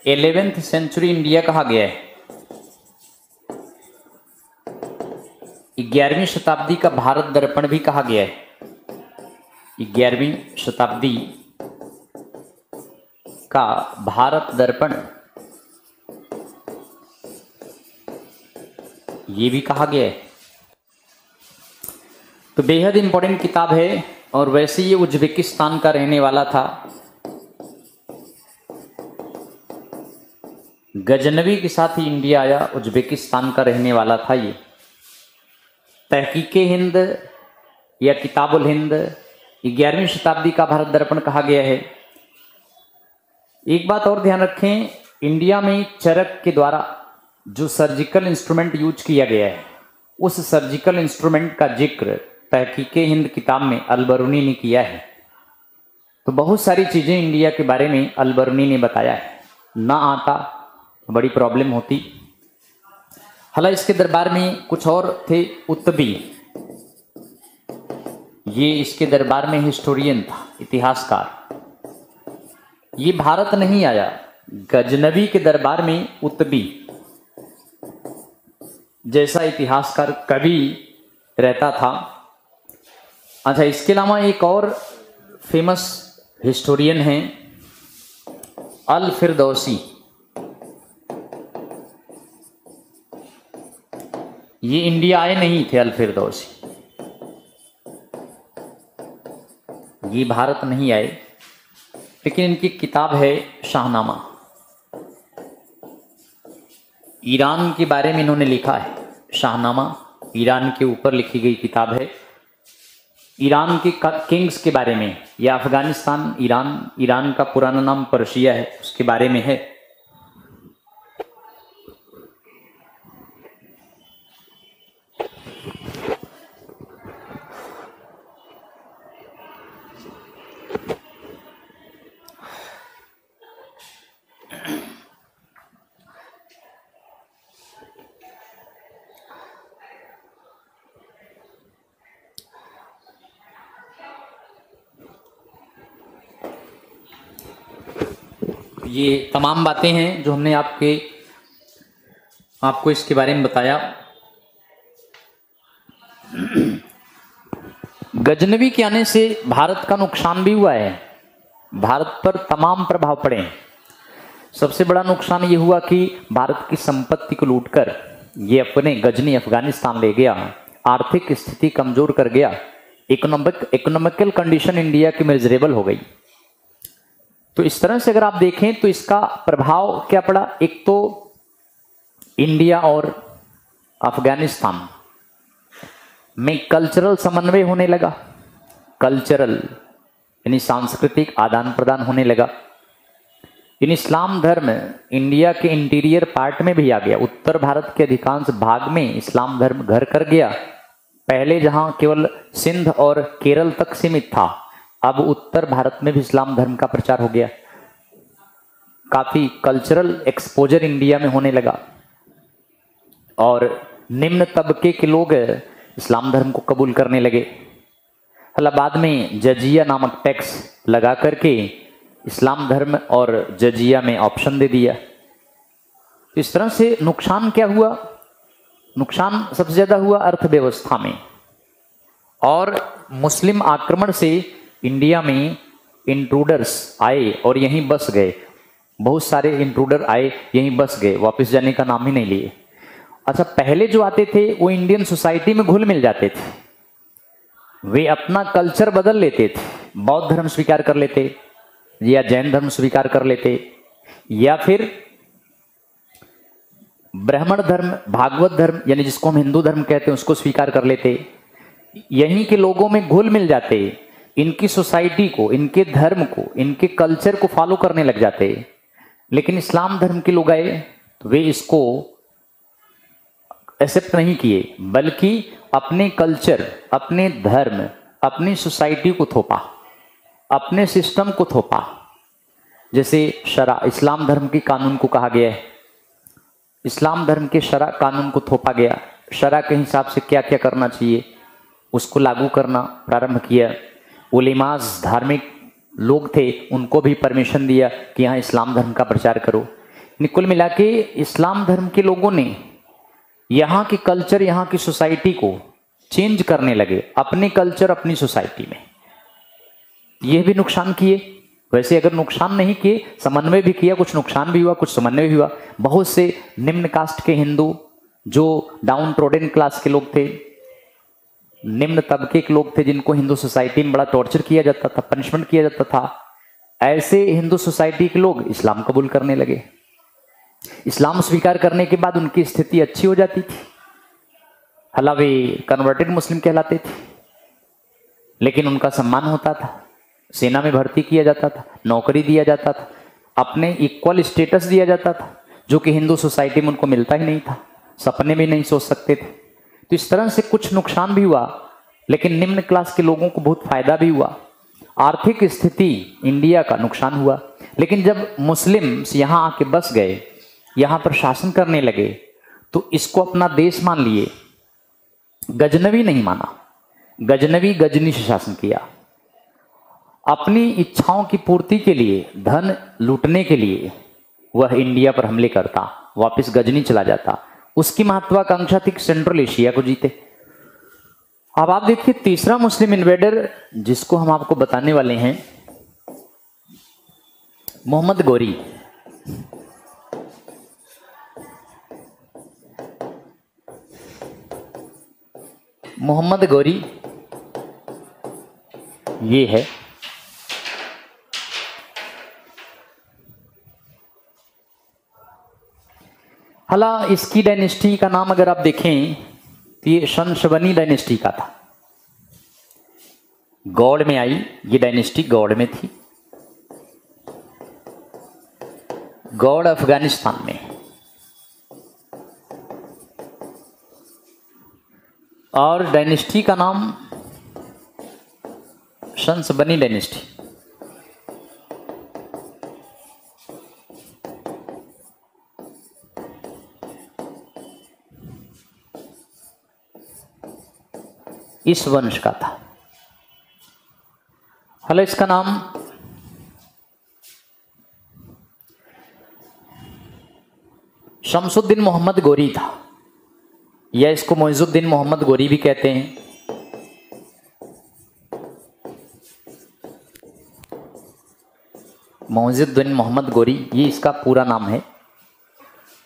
11वीं सेंचुरी इंडिया कहा गया है। 11वीं शताब्दी का भारत दर्पण भी कहा गया है। 11वीं शताब्दी का भारत दर्पण ये भी कहा गया है। तो बेहद इंपॉर्टेंट किताब है। और वैसे ये उज्बेकिस्तान का रहने वाला था। गजनवी के साथ ही इंडिया आया, उज्बेकिस्तान का रहने वाला था ये। तहकीके हिंद या किताबुल हिंद 11वीं शताब्दी का भारत दर्पण कहा गया है। एक बात और ध्यान रखें, इंडिया में चरक के द्वारा जो सर्जिकल इंस्ट्रूमेंट यूज किया गया है, उस सर्जिकल इंस्ट्रूमेंट का जिक्र तहकीके हिंद किताब में अल बरूनी ने किया है। तो बहुत सारी चीज़ें इंडिया के बारे में अल बरूनी ने बताया है। ना आता तो बड़ी प्रॉब्लम होती। हालांकि इसके दरबार में कुछ और थे, उत्तबी, ये इसके दरबार में हिस्टोरियन था, इतिहासकार। ये भारत नहीं आया, गजनवी के दरबार में उत्तबी जैसा इतिहासकार कवि रहता था। अच्छा, इसके अलावा एक और फेमस हिस्टोरियन हैं अल फिरदौसी। ये इंडिया आए नहीं थे अल फिरदौसी, ये भारत नहीं आए, लेकिन इनकी किताब है शाहनामा। ईरान के बारे में इन्होंने लिखा है शाहनामा, ईरान के ऊपर लिखी गई किताब है। ईरान के किंग्स के बारे में, या अफगानिस्तान, ईरान का पुराना नाम पर्शिया है, उसके बारे में है। ये तमाम बातें हैं जो हमने आपको इसके बारे में बताया। गजनवी के आने से भारत का नुकसान भी हुआ है, भारत पर तमाम प्रभाव पड़े हैं। सबसे बड़ा नुकसान ये हुआ कि भारत की संपत्ति को लूटकर ये अपने गजनी अफगानिस्तान ले गया, आर्थिक स्थिति कमजोर कर गया, इकोनॉमिकल कंडीशन इंडिया की मिजरेबल हो गई। तो इस तरह से अगर आप देखें तो इसका प्रभाव क्या पड़ा, एक तो इंडिया और अफगानिस्तान में कल्चरल समन्वय होने लगा, कल्चरल यानी सांस्कृतिक आदान प्रदान होने लगा। इन इस्लाम धर्म इंडिया के इंटीरियर पार्ट में भी आ गया। उत्तर भारत के अधिकांश भाग में इस्लाम धर्म घर कर गया। पहले जहां केवल सिंध और केरल तक सीमित था, अब उत्तर भारत में भी इस्लाम धर्म का प्रचार हो गया। काफी कल्चरल एक्सपोजर इंडिया में होने लगा और निम्न तबके के लोग इस्लाम धर्म को कबूल करने लगे। बाद में जजिया नामक टैक्स लगा करके इस्लाम धर्म और जजिया में ऑप्शन दे दिया। इस तरह से नुकसान क्या हुआ? नुकसान सबसे ज्यादा हुआ अर्थव्यवस्था में, और मुस्लिम आक्रमण से इंडिया में इंट्रूडर्स आए और यहीं बस गए। बहुत सारे इंट्रूडर आए, यहीं बस गए, वापस जाने का नाम ही नहीं लिए। अच्छा, पहले जो आते थे वो इंडियन सोसाइटी में घुल मिल जाते थे, वे अपना कल्चर बदल लेते थे, बौद्ध धर्म स्वीकार कर लेते या जैन धर्म स्वीकार कर लेते, या फिर ब्राह्मण धर्म, भागवत धर्म यानी जिसको हम हिंदू धर्म कहते हैं उसको स्वीकार कर लेते। यहीं के लोगों में घुल मिल जाते, इनकी सोसाइटी को, इनके धर्म को, इनके कल्चर को फॉलो करने लग जाते। लेकिन इस्लाम धर्म के लोग आए तो वे इसको एक्सेप्ट नहीं किए, बल्कि अपने कल्चर, अपने धर्म, अपनी सोसाइटी को थोपा, अपने सिस्टम को थोपा। जैसे शरा, इस्लाम धर्म के कानून को कहा गया है, इस्लाम धर्म के शरा कानून को थोपा गया। शरा के हिसाब से क्या क्या करना चाहिए उसको लागू करना प्रारंभ किया। उलेमाज, धार्मिक लोग थे, उनको भी परमिशन दिया कि यहाँ इस्लाम धर्म का प्रचार करो। कुल मिला के इस्लाम धर्म के लोगों ने यहाँ के कल्चर, यहाँ की सोसाइटी को चेंज करने लगे, अपने कल्चर अपनी सोसाइटी में। यह भी नुकसान किए। वैसे अगर नुकसान नहीं किए, समन्वय भी किया, कुछ नुकसान भी हुआ, कुछ समन्वय भी हुआ। बहुत से निम्न कास्ट के हिंदू, जो डाउन ट्रोडन क्लास के लोग थे, निम्न तबके के लोग थे, जिनको हिंदू सोसाइटी में बड़ा टॉर्चर किया जाता था, पनिशमेंट किया जाता था, ऐसे हिंदू सोसाइटी के लोग इस्लाम कबूल करने लगे। इस्लाम स्वीकार करने के बाद उनकी स्थिति अच्छी हो जाती थी, हालांकि वे कन्वर्टेड मुस्लिम कहलाते थे, लेकिन उनका सम्मान होता था, सेना में भर्ती किया जाता था, नौकरी दिया जाता था, अपने इक्वल स्टेटस दिया जाता था, जो कि हिंदू सोसाइटी में उनको मिलता ही नहीं था, सपने में नहीं सोच सकते थे। तो इस तरह से कुछ नुकसान भी हुआ, लेकिन निम्न क्लास के लोगों को बहुत फायदा भी हुआ। आर्थिक स्थिति इंडिया का नुकसान हुआ। लेकिन जब मुस्लिम्स यहाँ आके बस गए, यहाँ पर शासन करने लगे, तो इसको अपना देश मान लिए। गजनवी नहीं माना, गजनवी गजनी से शासन किया। अपनी इच्छाओं की पूर्ति के लिए, धन लूटने के लिए वह इंडिया पर हमले करता, वापस गजनी चला जाता। उसकी महत्वाकांक्षा थी सेंट्रल एशिया को जीते। अब आप देखिए तीसरा मुस्लिम इन्वेडर जिसको हम आपको बताने वाले हैं, मोहम्मद गौरी। मोहम्मद गौरी ये है। हाला इसकी डायनेस्टी का नाम अगर आप देखें तो ये शंशवनी डायनेस्टी का था। गौड़ में आई ये डायनेस्टी, गौड़ में थी, गौड़ अफगानिस्तान में। और डायनेस्टी का नाम शंशवनी डायनेस्टी। इस वंश का था। हालांकि इसका नाम शमसुद्दीन मोहम्मद गौरी था, या इसको मोइजुद्दीन मोहम्मद गौरी भी कहते हैं। मोइजुद्दीन मोहम्मद गौरी ये इसका पूरा नाम है।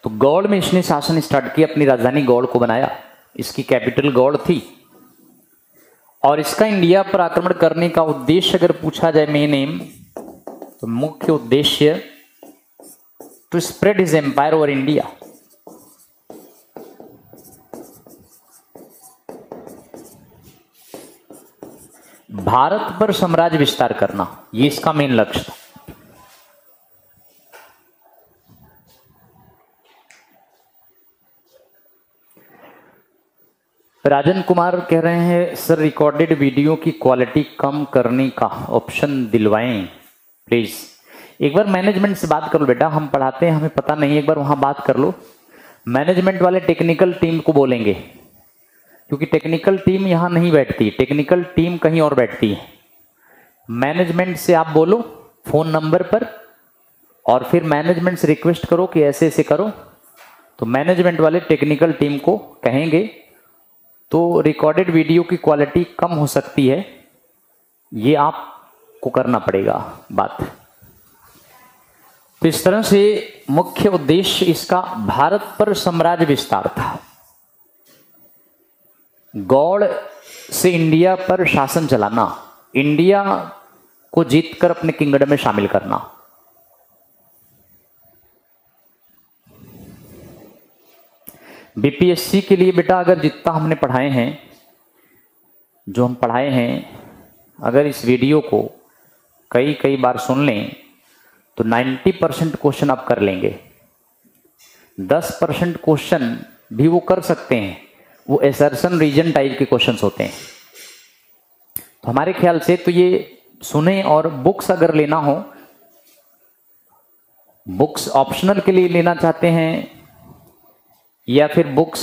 तो गौड़ में इसने शासन स्टार्ट किया, अपनी राजधानी गौड़ को बनाया, इसकी कैपिटल गौड़ थी। और इसका इंडिया पर आक्रमण करने का उद्देश्य अगर पूछा जाए, मेन एम, तो मुख्य उद्देश्य to spread his empire over India. Bharat पर साम्राज्य विस्तार करना, ये इसका मेन लक्ष्य था। राजन कुमार कह रहे हैं सर रिकॉर्डेड वीडियो की क्वालिटी कम करने का ऑप्शन दिलवाएं प्लीज। एक बार मैनेजमेंट से बात कर लो बेटा, हम पढ़ाते हैं हमें पता नहीं, एक बार वहां बात कर लो। मैनेजमेंट वाले टेक्निकल टीम को बोलेंगे, क्योंकि टेक्निकल टीम यहां नहीं बैठती, टेक्निकल टीम कहीं और बैठती है। मैनेजमेंट से आप बोलो फोन नंबर पर, और फिर मैनेजमेंट से रिक्वेस्ट करो कि ऐसे ऐसे करो, तो मैनेजमेंट वाले टेक्निकल टीम को कहेंगे, तो रिकॉर्डेड वीडियो की क्वालिटी कम हो सकती है, ये आपको करना पड़ेगा बात। तो इस तरह से मुख्य उद्देश्य इसका भारत पर साम्राज्य विस्तार था, गौड़ से इंडिया पर शासन चलाना, इंडिया को जीतकर अपने किंगडम में शामिल करना। बीपीएससी के लिए बेटा अगर जितना हमने पढ़ाए हैं, जो हम पढ़ाए हैं, अगर इस वीडियो को कई कई बार सुन लें तो 90% क्वेश्चन आप कर लेंगे। 10% क्वेश्चन भी वो कर सकते हैं, वो एसर्शन रीजन टाइप के क्वेश्चंस होते हैं। तो हमारे ख्याल से तो ये सुने, और बुक्स अगर लेना हो, बुक्स ऑप्शनल के लिए लेना चाहते हैं या फिर बुक्स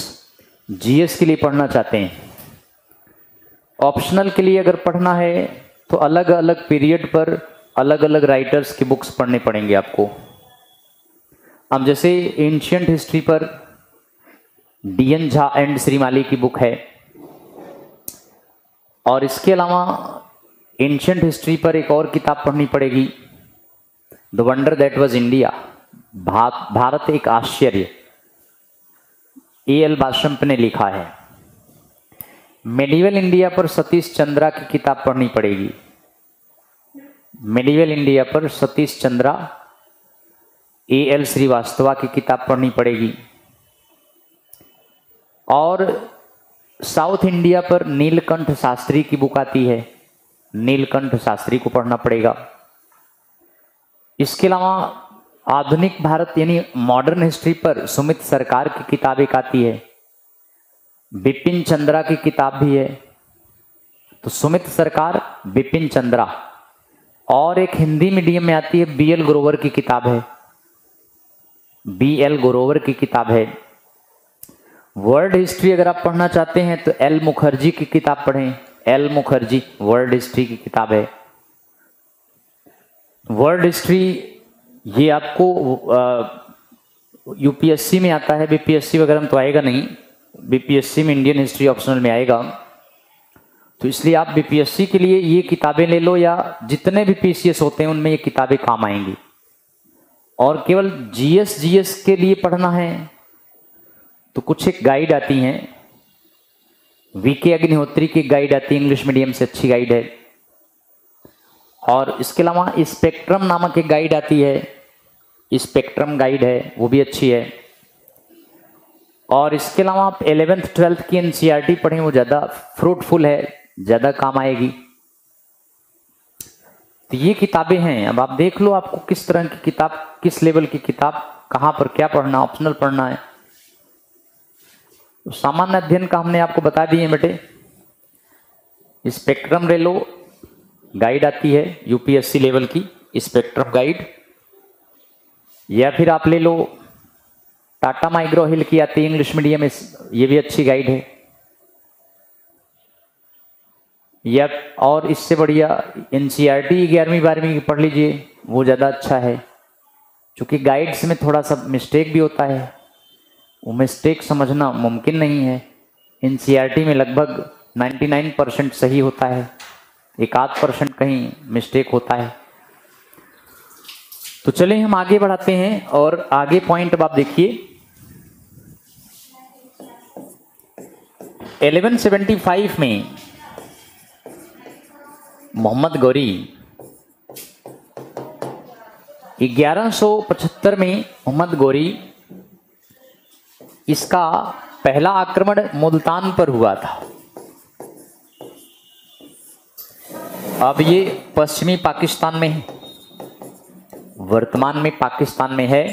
जीएस के लिए पढ़ना चाहते हैं, ऑप्शनल के लिए अगर पढ़ना है तो अलग अलग पीरियड पर अलग अलग राइटर्स की बुक्स पढ़ने पड़ेंगे आपको। अब जैसे एंशियंट हिस्ट्री पर डीएन झा एंड श्रीमाली की बुक है, और इसके अलावा एंशियंट हिस्ट्री पर एक और किताब पढ़नी पड़ेगी, the wonder that was India, Bharat एक आश्चर्य, ए.एल. बाशम्प ने लिखा है। मेडिवल इंडिया पर सतीश चंद्रा की किताब पढ़नी पड़ेगी, मेडिवल इंडिया पर सतीश चंद्रा, ए.एल. श्रीवास्तवा की किताब पढ़नी पड़ेगी। और साउथ इंडिया पर नीलकंठ शास्त्री की बुक आती है, नीलकंठ शास्त्री को पढ़ना पड़ेगा। इसके अलावा आधुनिक भारत यानी मॉडर्न हिस्ट्री पर सुमित सरकार की किताब एक आती है, बिपिन चंद्रा की किताब भी है। तो सुमित सरकार, बिपिन चंद्रा, और एक हिंदी मीडियम में आती है, बी.एल. ग्रोवर की किताब है, बी.एल. ग्रोवर की किताब है। वर्ल्ड हिस्ट्री अगर आप पढ़ना चाहते हैं तो एल मुखर्जी की किताब पढ़ें, एल मुखर्जी वर्ल्ड हिस्ट्री की किताब है। वर्ल्ड हिस्ट्री ये आपको यूपीएससी में आता है, बीपीएससी वगैरह में तो आएगा नहीं, बीपीएससी में इंडियन हिस्ट्री ऑप्शनल में आएगा। तो इसलिए आप बीपीएससी के लिए ये किताबें ले लो, या जितने भी पीसीएस होते हैं उनमें ये किताबें काम आएंगी। और केवल जीएस के लिए पढ़ना है तो कुछ एक गाइड आती हैं, वीके अग्निहोत्री की गाइड आती है, इंग्लिश मीडियम से अच्छी गाइड है। और इसके अलावा स्पेक्ट्रम नामक एक गाइड आती है, स्पेक्ट्रम गाइड है, वो भी अच्छी है। और इसके अलावा आप 11th 12th की एनसीईआरटी पढ़ें, वो ज़्यादा फ्रूटफुल है, ज़्यादा काम आएगी। तो ये किताबें हैं, अब आप देख लो आपको किस तरह की किताब, किस लेवल की किताब, कहाँ पर क्या पढ़ना, ऑप्शनल पढ़ना है। तो सामान्य अध्ययन का हमने आपको बता दिए बेटे, स्पेक्ट्रम ले लो, गाइड आती है यूपीएससी लेवल की, स्पेक्ट्रम गाइड, या फिर आप ले लो टाटा माइग्रो हिल की आती है इंग्लिश मीडियम में, ये भी अच्छी गाइड है। या और इससे बढ़िया एनसीईआरटी 11वीं 12वीं की पढ़ लीजिए, वो ज़्यादा अच्छा है, क्योंकि गाइड्स में थोड़ा सा मिस्टेक भी होता है, वो मिस्टेक समझना मुमकिन नहीं है। एनसीईआरटी में लगभग 99% सही होता है, 1-8% कहीं मिस्टेक होता है। तो चलिए हम आगे बढ़ाते हैं, और आगे पॉइंट अब आप देखिए 1175 में मोहम्मद गौरी, 1175 में मोहम्मद गौरी, इसका पहला आक्रमण मुल्तान पर हुआ था। अब ये पश्चिमी पाकिस्तान में है, वर्तमान में पाकिस्तान में है।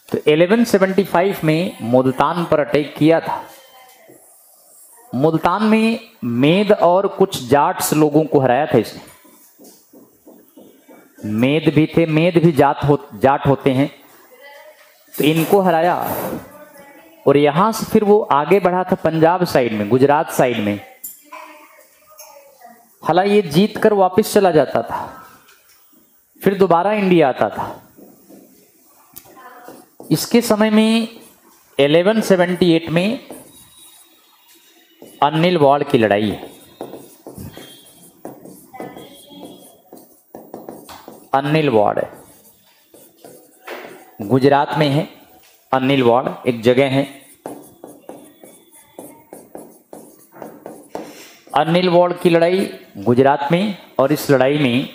तो 1175 में मुल्तान पर अटैक किया था। मुल्तान में मेद और कुछ जाट्स लोगों को हराया था इसने। मेद भी थे, मेद भी जाट होते हैं, तो इनको हराया और यहां से फिर वो आगे बढ़ा था पंजाब साइड में, गुजरात साइड में। हालांकि ये जीत कर वापस चला जाता था, फिर दोबारा इंडिया आता था। इसके समय में 1178 में अन्निल वाड़ की लड़ाई है। अन्निल वाड़ गुजरात में है। अन्निल वाड़ एक जगह है। अन्निल वाड़ की लड़ाई गुजरात में, और इस लड़ाई में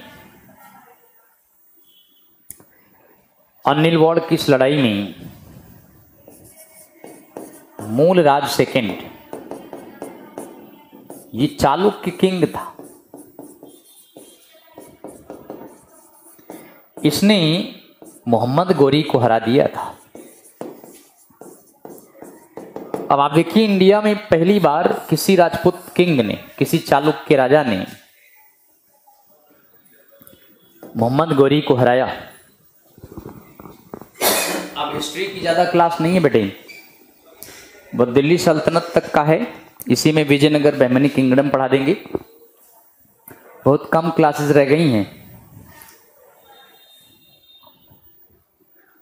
अन्निल वाड़ की इस लड़ाई में मूलराज सेकंड, ये चालुक्य किंग था, इसने मोहम्मद गोरी को हरा दिया था। अब आप देखिए, इंडिया में पहली बार किसी राजपूत किंग ने, किसी चालुक्य राजा ने मोहम्मद गोरी को हराया। अब हिस्ट्री की ज्यादा क्लास नहीं है बेटे, वो दिल्ली सल्तनत तक का है, इसी में विजयनगर बहमनी किंगडम पढ़ा देंगे। बहुत कम क्लासेस रह गई हैं।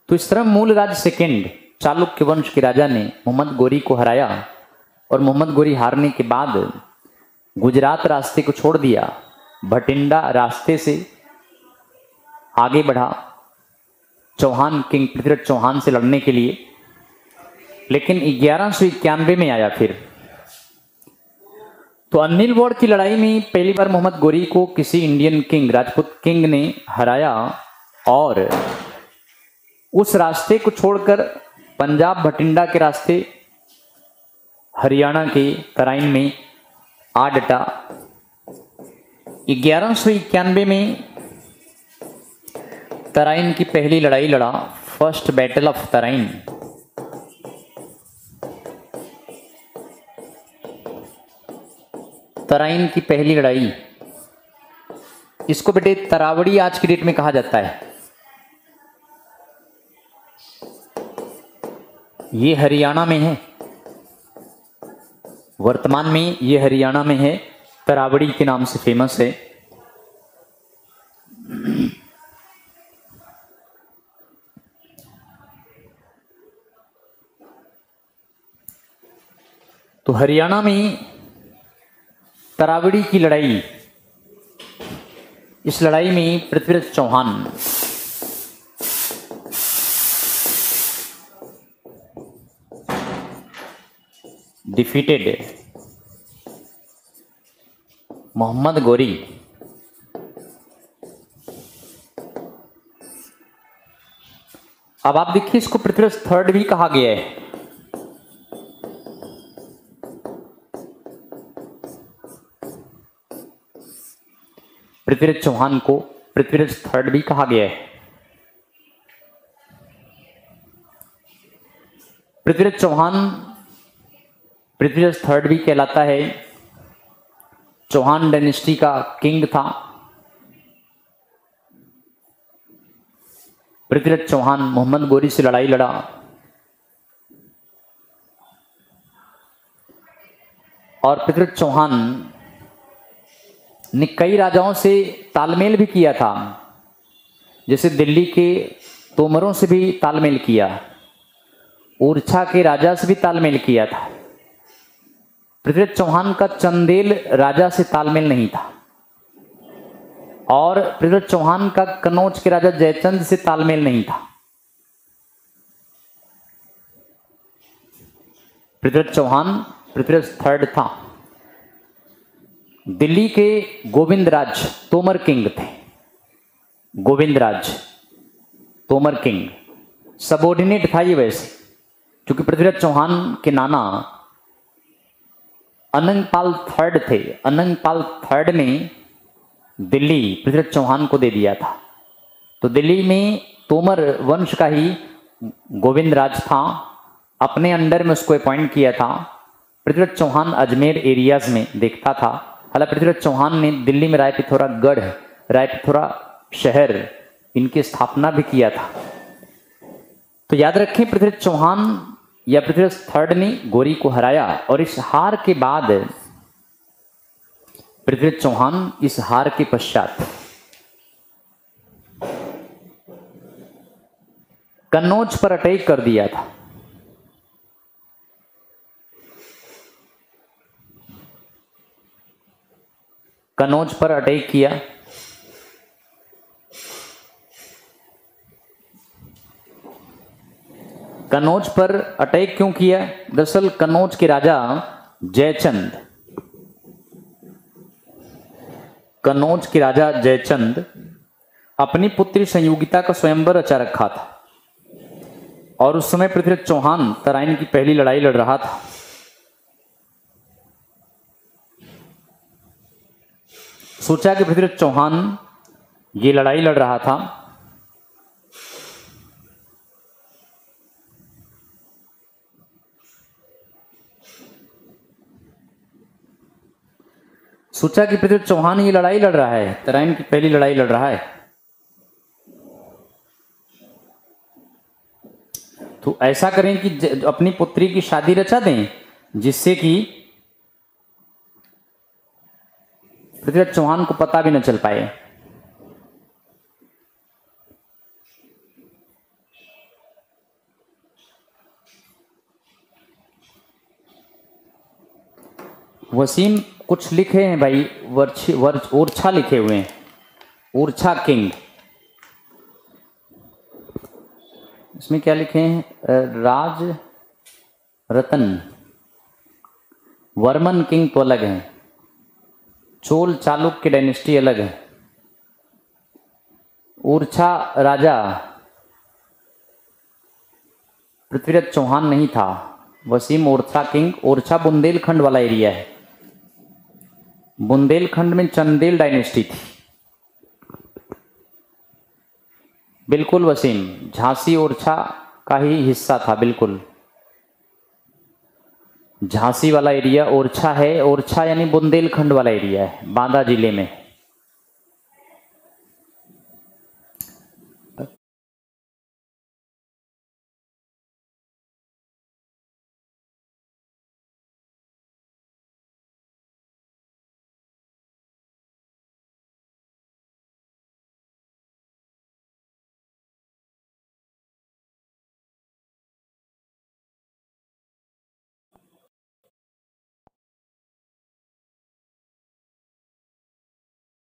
तो इस तरह मूलराज सेकंड चालुक्य वंश के राजा ने मोहम्मद गोरी को हराया, और मोहम्मद गोरी हारने के बाद गुजरात रास्ते को छोड़ दिया, भटिंडा रास्ते से आगे बढ़ा चौहान किंग पृथ्वीराज चौहान से लड़ने के लिए। लेकिन 1191 में आया फिर। तो अन्निल वाड़ की लड़ाई में पहली बार मोहम्मद गोरी को किसी इंडियन किंग, राजपूत किंग ने हराया, और उस रास्ते को छोड़कर पंजाब भटिंडा के रास्ते हरियाणा के तराइन में आ डटा। 1191 में तराइन की पहली लड़ाई लड़ा, first battle of Tarain. Tarain की पहली लड़ाई, इसको बेटे तरावड़ी आज की डेट में कहा जाता है। ये हरियाणा में है, वर्तमान में ये हरियाणा में है, तरावड़ी के नाम से फेमस है। तो हरियाणा में तरावड़ी की लड़ाई, इस लड़ाई में पृथ्वीराज चौहान डिफीटेड मोहम्मद गोरी। अब आप देखिए, इसको पृथ्वीराज थर्ड भी कहा गया है। पृथ्वीराज चौहान को पृथ्वीराज थर्ड भी कहा गया है। पृथ्वीराज चौहान पृथ्वीराज थर्ड भी कहलाता है। चौहान डायनेस्टी का किंग था। पृथ्वीराज चौहान मोहम्मद गोरी से लड़ाई लड़ा, और पृथ्वीराज चौहान ने कई राजाओं से तालमेल भी किया था, जैसे दिल्ली के तोमरों से भी तालमेल किया, ओरछा के राजा से भी तालमेल किया था। पृथ्वीराज चौहान का चंदेल राजा से तालमेल नहीं था, और पृथ्वीराज चौहान का कन्नौज के राजा जयचंद से तालमेल नहीं था। पृथ्वीराज चौहान पृथ्वीराज थर्ड था। दिल्ली के गोविंदराज तोमर किंग थे। गोविंदराज तोमर किंग सबॉर्डिनेट था ये वैसे, क्योंकि पृथ्वीराज चौहान के नाना अनंगपाल थर्ड थे। अनंगपाल थर्ड ने दिल्ली पृथ्वीराज चौहान को दे दिया था। तो दिल्ली में तोमर वंश का ही गोविंदराज था, अपने अंडर में उसको अपॉइंट किया था, पृथ्वीराज चौहान अजमेर एरियाज में देखता था। हालांकि पृथ्वीराज चौहान ने दिल्ली में रायपिथौरागढ़, रायपिथौरा शहर इनकी स्थापना भी किया था। तो याद रखें, पृथ्वीराज चौहान या पृथ्वीराज थर्ड ने गौरी को हराया और इस हार के बाद पृथ्वीराज चौहान इस हार के पश्चात कन्नौज पर अटैक कर दिया था। कन्नौज पर अटैक किया। कन्नौज पर अटैक क्यों किया? दरअसल कन्नौज के राजा जयचंद, कन्नौज के राजा जयचंद अपनी पुत्री संयोगिता का स्वयंवर रचा रखा था और उस समय पृथ्वीराज चौहान तराइन की पहली लड़ाई लड़ रहा था। सोचा कि पृथ्वीराज चौहान ये लड़ाई लड़ रहा था, सोचा कि पृथ्वीराज चौहान ये लड़ाई लड़ रहा है, तराइन की पहली लड़ाई लड़ रहा है, तो ऐसा करें कि अपनी पुत्री की शादी रचा दें जिससे कि पृथ्वीराज चौहान को पता भी न चल पाए। वसीम कुछ लिखे हैं भाई, ओरछा लिखे हुए हैं, ओरछा किंग। इसमें क्या लिखे हैं? राज रतन, वर्मन किंग तो अलग है, चोल चालुक्य डायनेस्टी अलग है। ओरछा राजा पृथ्वीराज चौहान नहीं था। वसीम ओरछा किंग, ओरछा बुंदेलखंड वाला एरिया है। बुंदेलखंड में चंदेल डायनेस्टी थी। बिल्कुल वसीम, झांसी ओरछा का ही हिस्सा था, बिल्कुल झांसी वाला एरिया ओरछा है। ओरछा यानी बुंदेलखंड वाला एरिया है, बांदा जिले में।